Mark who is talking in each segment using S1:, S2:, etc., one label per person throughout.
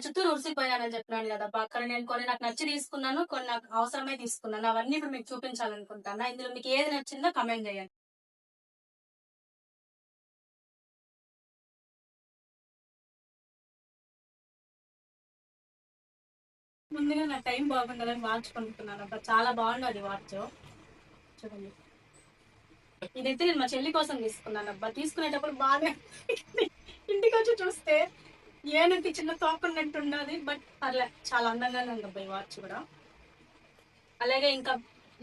S1: చుట్టూ ఉరిసిపోయానని చెప్పినాను కదా అక్కడ నేను కొన్ని నాకు నచ్చి తీసుకున్నాను, కొన్ని నాకు అవసరమే తీసుకున్నాను. అవన్నీ ఇప్పుడు మీకు చూపించాలనుకుంటాను. ఇందులో మీకు ఏది నచ్చిందో కమెంట్ చేయండి. ముందుగా నా టైం బాగుండాలని వాచ్ కొనుక్కున్నాను అబ్బా, చాలా బాగున్నది వాచ్. చూడండి, ఇదైతే నేను మా చెల్లి కోసం తీసుకున్నాను అబ్బా. తీసుకునేటప్పుడు బాగా ఇంటికి వచ్చి చూస్తే ఏనుకి చిన్న తోకున్నట్టు ఉన్నది, బట్ పర్లే, చాలా అందంగానే ఉంది అబ్బా ఈ వాచ్ కూడా. అలాగే ఇంకా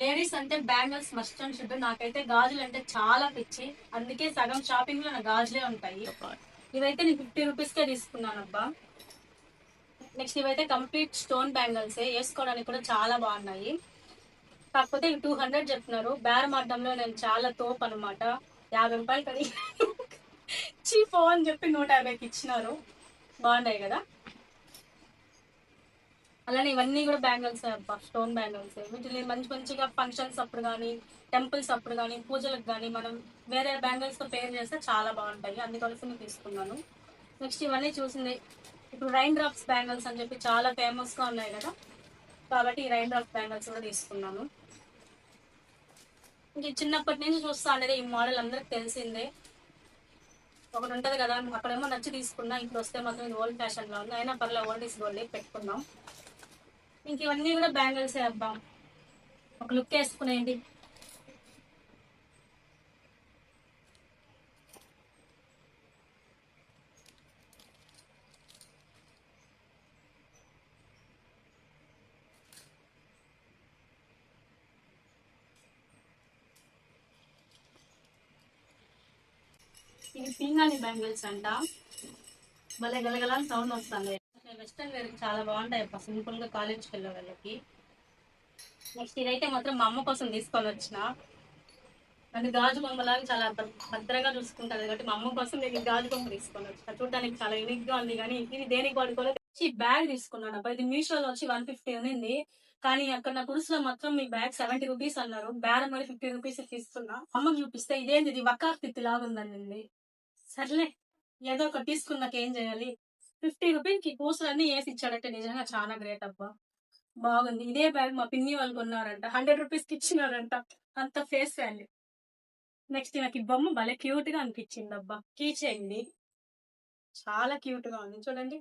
S1: లేడీస్ అంటే బ్యాంగిల్స్ మస్ట్ అండ్ షుడ్. నాకైతే గాజులు అంటే చాలా పిచ్చి, అందుకే సగం షాపింగ్ లో నా గాజులే ఉంటాయి. ఇవైతే నేను 50 రూపీస్ కే తీసుకున్నాను అబ్బా. నెక్స్ట్ ఇవైతే కంప్లీట్ స్టోన్ బ్యాంగిల్స్, వేసుకోవడానికి కూడా చాలా బాగున్నాయి. కాకపోతే ఇవి 200 చెప్తున్నారు. బేరం ఆడడంలో నేను చాలా తోపు అనమాట. 50 రూపాయలు కది చీపో అని చెప్పి 150కి ఇచ్చినారు. బాగున్నాయి కదా. అలానే ఇవన్నీ కూడా బ్యాంగిల్స్ అబ్బా, స్టోన్ బ్యాంగిల్స్. వీటిని మంచి మంచిగా ఫంక్షన్స్ అప్పుడు కానీ, టెంపుల్స్ అప్పుడు కానీ, పూజలకు కానీ మనం వేరే బ్యాంగిల్స్ తో పేర్ చేస్తే చాలా బాగుంటాయి. అందుకోసం నేను తీసుకున్నాను. నెక్స్ట్ ఇవన్నీ చూసింది ఇప్పుడు రైన్ డ్రాప్స్ బ్యాంగిల్స్ అని చెప్పి చాలా ఫేమస్ గా ఉన్నాయి కదా, కాబట్టి ఈ రైన్ డ్రాప్స్ బ్యాంగిల్స్ కూడా తీసుకున్నాను. ఇంక చిన్నప్పటి నుంచి చూస్తా అనేది ఈ మోడల్ అందరికి తెలిసిందే. ఒకటి ఉంటది కదా, అక్కడేమో నచ్చి తీసుకున్నా, ఇప్పుడు వస్తే మాత్రం ఇది ఓల్డ్ ఫ్యాషన్ లో ఉంది. అయినా పర్లే, ఓల్డ్ ఇస్ గోల్డ్ పెట్టుకున్నాం. ఇంక ఇవన్నీ కూడా బ్యాంగిల్సే అబ్బా, ఒక లుక్ వేసుకునేయండి. ఇవి పింగాణి బ్యాంగిల్స్ అంట, భలే గలగల సౌండ్ వస్తుంది. వెస్టర్న్ వేర్ చాలా బాగుంటాయి అబ్బా, సింపుల్ గా కాలేజ్కి వెళ్ళే వాళ్ళకి. నెక్స్ట్ ఇదైతే మాత్రం మా అమ్మ కోసం తీసుకొని వచ్చిన, అది గాజు బొమ్మలాగా చాలా భద్రంగా చూసుకుంటారు కాబట్టి మా అమ్మ కోసం నేను గాజు బొమ్మ తీసుకొని వచ్చిన. చూడడానికి చాలా యూనిక్ గా ఉంది, కానీ ఇది దేనికి వాడుకోలేదు. ఈ బ్యాగ్ తీసుకున్నాను అబ్బా. ఇది మీషోలో వచ్చి 150 ఉంది, కానీ అక్కడ నా కుర్సులో మాత్రం మీ బ్యాగ్ 70 రూపీస్ అన్నారు. బేరం మరి 50 రూపీస్ తీసుకున్నా. అమ్మకి చూపిస్తే ఇదేంది, ఇది వకార్ తిత్తి లాగా ఉందండి. సర్లే, ఏదో ఒకటి తీసుకున్నాక ఏం చేయాలి. 50 రూపీస్ కి పూసలన్నీ వేసి ఇచ్చాడంటే నిజంగా చాలా గ్రేట్ అబ్బా. బాగుంది. ఇదే బ్యాగ్ మా పిన్ని వాళ్ళు కొన్నారంట, 100 రూపీస్ కి ఇచ్చినారంట. అంత ఫేస్ వాల్యూ. నెక్స్ట్ నాకు ఈ బొమ్మ భలే క్యూట్ గా అనిపించింది అబ్బా. కీ చేయండి, చాలా క్యూట్ గా ఉంది చూడండి.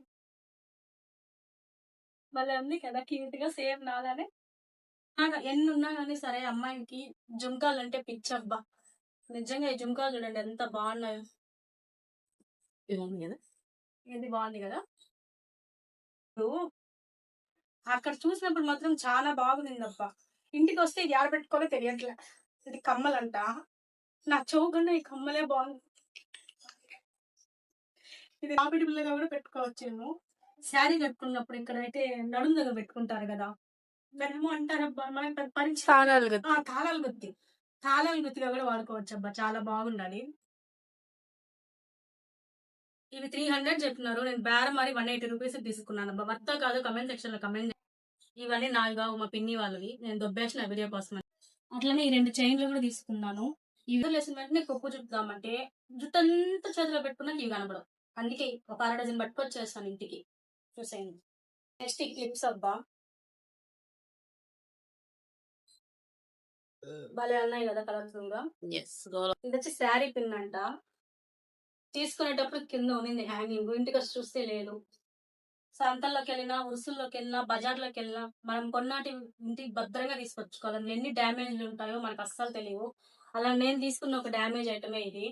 S1: భలే ఉంది కదా, క్యూట్ గా, సేమ్ నాలానే. ఎన్ని ఉన్నా కానీ సరే, అమ్మాయికి జుంకాలు అంటే పిచ్చబ్బా. నిజంగా ఈ జుంకాలు చూడండి ఎంత బాగున్నాయో. ఇది బాగుంది కదా. అక్కడ చూసినప్పుడు మాత్రం చాలా బాగుందబ్బా. ఇంటికి వస్తే ఇది ఆడ పెట్టుకోవాలో తెలియట్లే. ఇది కమ్మలంట, నా చెవు కన్నా ఈ కమ్మలే బాగుంది. ఇది రాపిడి పిల్లగా కూడా పెట్టుకోవచ్చేమో. శారీ కట్టుకున్నప్పుడు ఇక్కడైతే నడుము దగ్గర పెట్టుకుంటారు కదా, దానేమో అంటారబ్బా, మనకి తాళాలు గుత్తి. తాళాలు గుత్తిగా కూడా వాడుకోవచ్చు అబ్బా, చాలా బాగుండాలి. ఇవి 300 చెప్తున్నారు. నేను బేరం మరి 180 రూపీస్ తీసుకున్నాను అబ్బా. వర్త కాదు కమెంట్ సెక్షన్ లో కమెంట్. ఇవన్నీ నావి కావు, మా పిన్ని వాళ్ళవి. నేను దొబ్బేసిన వీడియో కోసం. అట్లనే ఈ 2 చైన్లు కూడా తీసుకున్నాను. ఇవి లేసిన వెంటనే కొప్పు చుట్టుదామంటే జుట్టు అంతా చేతిలో పెట్టుకున్నాక ఇవి కనబడవు. అందుకే ఒక 1/2 డజన్ పట్టుకొచ్చేస్తాను ఇంటికి. చూసేయండి. నెక్స్ట్ ఈ క్లిప్స్ అబ్బా, భలే ఉన్నాయి కదా కలర్ఫుల్ గా. ఇది వచ్చి శారీ పిన్ అంట. తీసుకునేటప్పుడు కింద ఉన్నింది హ్యాంగింగ్, ఇంటికి వచ్చి చూస్తే లేదు. సంతల్లోకి వెళ్ళినా, ఉరుసుల్లోకి వెళ్ళినా, బజార్లోకి వెళ్ళినా మనం కొన్నాటి ఇంటికి భద్రంగా తీసుకొచ్చుకోవాలి. ఎన్ని డ్యామేజ్లు ఉంటాయో మనకు అస్సలు తెలియవు. అలా నేను తీసుకున్న ఒక డ్యామేజ్ ఐటమే ఇది.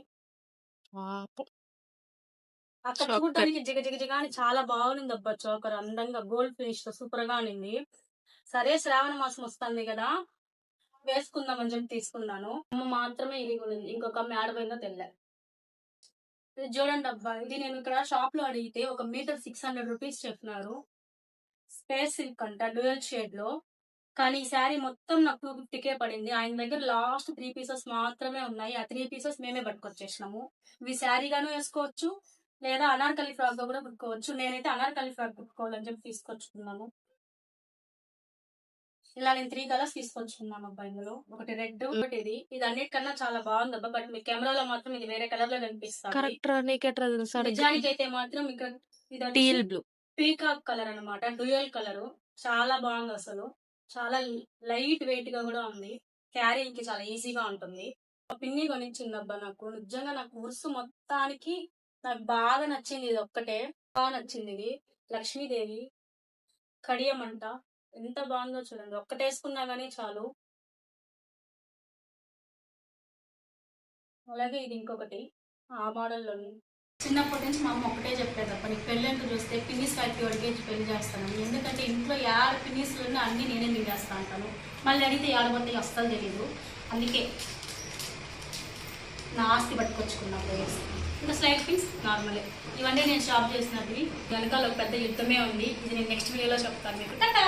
S1: అక్కడ చూడడానికి జిగ జిగ జిగ అని చాలా బాగుంది అబ్బా. చోకర్ అందంగా గోల్డ్ ఫినిష్ తో సూపర్ గా ఉంది. సరే, శ్రావణ మాసం వస్తుంది కదా, వేసుకుందామని చెప్పి తీసుకున్నాను. అమ్మ మాత్రమే ఇది కొనింది, ఇంకొక అమ్మ ఆడపోయిందో తెలియదు. ఇది చూడండి అబ్బా, ఇది నేను ఇక్కడ షాప్ లో అడిగితే 1 మీటర్ 600 రూపీస్ చెప్తున్నారు. స్పేస్ సిల్క్ అంట, డ్యూయల్ షేడ్ లో. కానీ ఈ శారీ మొత్తం నాకు 250కే పడింది. ఆయన దగ్గర లాస్ట్ 3 పీసెస్ మాత్రమే ఉన్నాయి. ఆ 3 పీసెస్ మేమే పట్టుకొచ్చేసినాము. ఇవి శారీగాను వేసుకోవచ్చు, లేదా అనార్కలి ఫ్రాక్ గా కూడా కుట్టుకోవచ్చు. నేనైతే అనార్కలి ఫ్రాక్ కుట్టుకోవాలని చెప్పి తీసుకొచ్చుకున్నాను. ఇలా నేను 3 కలర్స్ తీసుకొచ్చుకున్నాను అబ్బా. ఇందులో ఒకటి రెడ్, ఒకటి ఇది అన్నిటికన్నా చాలా బాగుంది అబ్బా. బట్ మీ కెమెరాలో మాత్రం ఇది వేరే కలర్ లో కనిపిస్తుంది. నిజానికి అయితే మాత్రం ఇక్కడ టీల్ బ్లూ. పీకాక్ కలర్ అన్నమాట, డ్యూయల్ కలరు. చాలా బాగుంది అసలు. చాలా లైట్ వెయిట్ గా కూడా ఉంది. క్యారీయింగ్ కి చాలా ఈజీగా ఉంటుంది. మా పిన్ని కొనిచ్చిందబ్బా నాకు. నిజంగా నాకు ఉరుసు మొత్తానికి నాకు బాగా నచ్చింది ఇది ఒక్కటే. బాగా నచ్చింది ఇది. లక్ష్మీదేవి కడియం అంట. ఎంత బాగుందో చూడండి. ఒక్కటేసుకున్నా గానీ చాలు. అలాగే ఇది ఇంకొకటి ఆ మోడల్‌లోని. చిన్నప్పటి నుంచి మా అమ్మ ఒకటే చెప్పేదప్ప, నీకు పెళ్ళంటూ చూస్తే పిన్నిస్ ఫ్యాక్టరీ అడిగేసి పెళ్లి చేస్తానని. ఎందుకంటే ఇంట్లో యాడ పిన్నిస్లున్నా అన్నీ నేనే మింగేస్తా అంటాను. మళ్ళీ అడిగితే ఏడబోతాయి అస్సలు తెలీదు. అందుకే నా ఆస్తి పట్టుకొచ్చుకున్నప్పుడు ఇంకా స్లైడ్ పిన్స్ నార్మలే. ఇవన్నీ నేను షాప్ చేసినవి. వెనకాల ఒక పెద్ద యుద్ధమే ఉంది. ఇది నేను నెక్స్ట్ వీడియోలో చెప్తాను మీకు. టాటా.